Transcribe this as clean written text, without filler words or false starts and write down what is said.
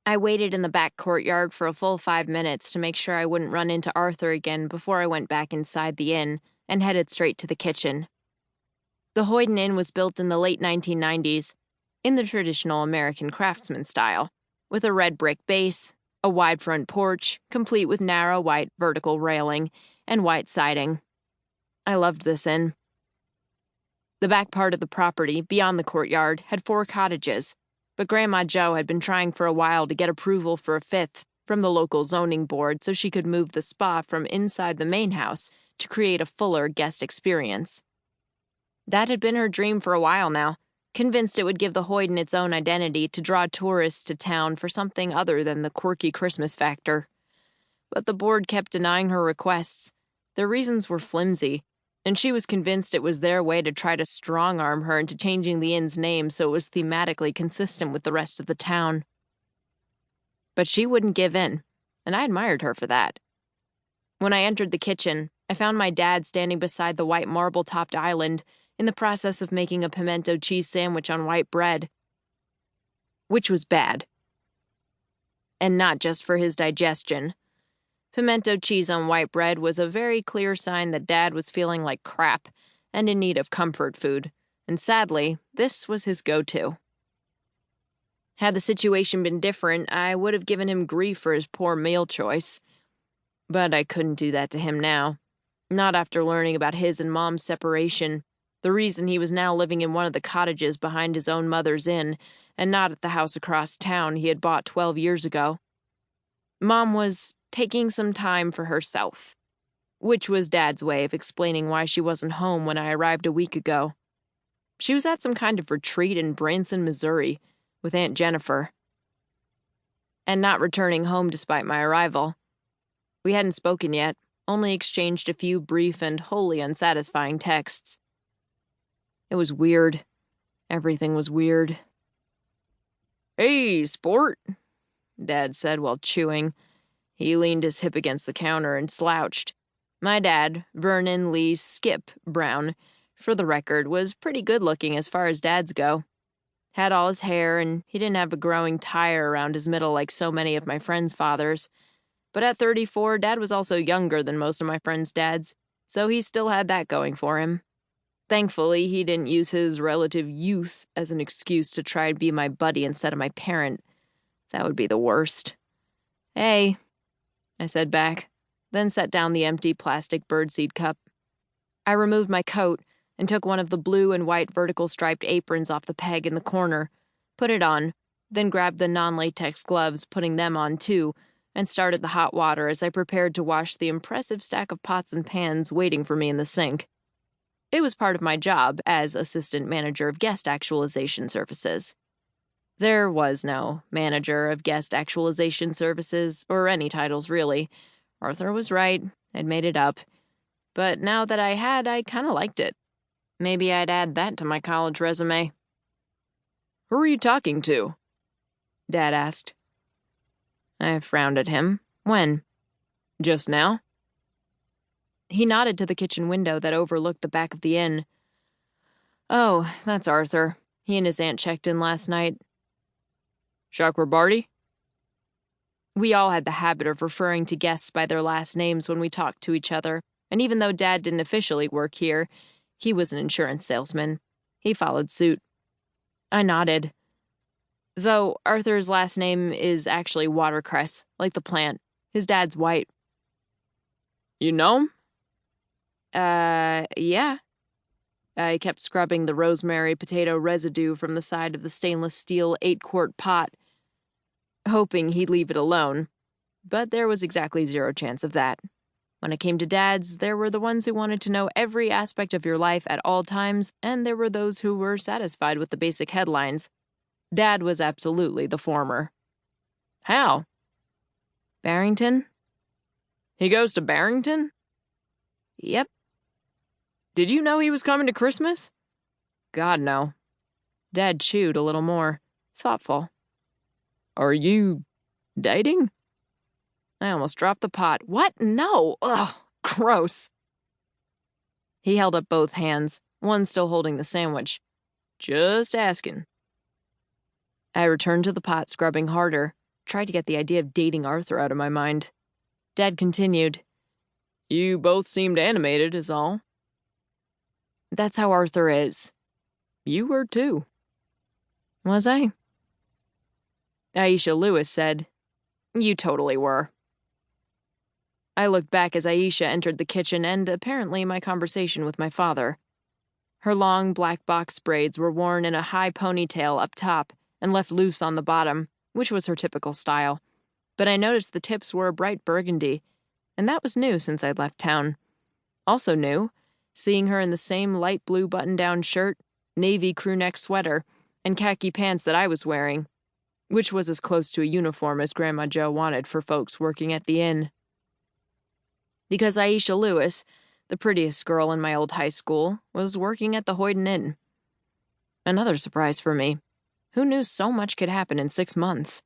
I waited in the back courtyard for a full 5 minutes to make sure I wouldn't run into Arthur again before I went back inside the inn and headed straight to the kitchen. The Hoyden Inn was built in the late 1990s, in the traditional American craftsman style, with a red brick base, a wide front porch, complete with narrow white vertical railing, and white siding. I loved this inn. The back part of the property, beyond the courtyard, had 4 cottages, but Grandma Jo had been trying for a while to get approval for a 5th from the local zoning board so she could move the spa from inside the main house to create a fuller guest experience. That had been her dream for a while now, convinced it would give the Hoyden its own identity to draw tourists to town for something other than the quirky Christmas factor. But the board kept denying her requests. Their reasons were flimsy, and she was convinced it was their way to try to strong-arm her into changing the inn's name so it was thematically consistent with the rest of the town. But she wouldn't give in, and I admired her for that. When I entered the kitchen, I found my dad standing beside the white marble-topped island in the process of making a pimento cheese sandwich on white bread. Which was bad. And not just for his digestion. Pimento cheese on white bread was a very clear sign that Dad was feeling like crap and in need of comfort food, and sadly, this was his go-to. Had the situation been different, I would have given him grief for his poor meal choice. But I couldn't do that to him now. Not after learning about his and Mom's separation, the reason he was now living in one of the cottages behind his own mother's inn, and not at the house across town he had bought 12 years ago. Mom was taking some time for herself, which was Dad's way of explaining why she wasn't home when I arrived a week ago. She was at some kind of retreat in Branson, Missouri, with Aunt Jennifer, and not returning home despite my arrival. We hadn't spoken yet, only exchanged a few brief and wholly unsatisfying texts. It was weird. Everything was weird. "Hey, sport," Dad said while chewing. He leaned his hip against the counter and slouched. My dad, Vernon Lee Skip Brown, for the record, was pretty good-looking as far as dads go. Had all his hair, and he didn't have a growing tire around his middle like so many of my friends' fathers. But at 34, Dad was also younger than most of my friends' dads, so he still had that going for him. Thankfully, he didn't use his relative youth as an excuse to try and be my buddy instead of my parent. That would be the worst. "Hey," I said back, then set down the empty plastic birdseed cup. I removed my coat and took one of the blue and white vertical striped aprons off the peg in the corner, put it on, then grabbed the non-latex gloves, putting them on too, and started the hot water as I prepared to wash the impressive stack of pots and pans waiting for me in the sink. It was part of my job as assistant manager of guest actualization services. There was no manager of guest actualization services, or any titles really. Arthur was right, I'd made it up. But now that I had, I kinda liked it. Maybe I'd add that to my college resume. "Who are you talking to?" Dad asked. I frowned at him. When? Just now? He nodded to the kitchen window that overlooked the back of the inn. "Oh, that's Arthur. He and his aunt checked in last night." "Chakrabarty?" We all had the habit of referring to guests by their last names when we talked to each other, and even though Dad didn't officially work here, he was an insurance salesman. He followed suit. I nodded. Though Arthur's last name is actually watercress, like the plant. His dad's white. "You know him?" Yeah." I kept scrubbing the rosemary potato residue from the side of the stainless steel 8-quart pot, hoping he'd leave it alone. But there was exactly 0 chance of that. When it came to dads, there were the ones who wanted to know every aspect of your life at all times, and there were those who were satisfied with the basic headlines. Dad was absolutely the former. "How?" "Barrington." "He goes to Barrington?" "Yep." "Did you know he was coming to Christmas?" "God, no." Dad chewed a little more, thoughtful. "Are you dating?" I almost dropped the pot. "What? No! Ugh, gross." He held up both hands, one still holding the sandwich. "Just asking." I returned to the pot, scrubbing harder, tried to get the idea of dating Arthur out of my mind. Dad continued, "You both seemed animated, is all." "That's how Arthur is." "You were too." "Was I?" Aisha Lewis said, "You totally were." I looked back as Aisha entered the kitchen and apparently my conversation with my father. Her long black box braids were worn in a high ponytail up top and left loose on the bottom, which was her typical style. But I noticed the tips were a bright burgundy, and that was new since I'd left town. Also new, seeing her in the same light blue button-down shirt, navy crewneck sweater, and khaki pants that I was wearing, which was as close to a uniform as Grandma Jo wanted for folks working at the inn. Because Aisha Lewis, the prettiest girl in my old high school, was working at the Hoyden Inn. Another surprise for me. Who knew so much could happen in 6 months?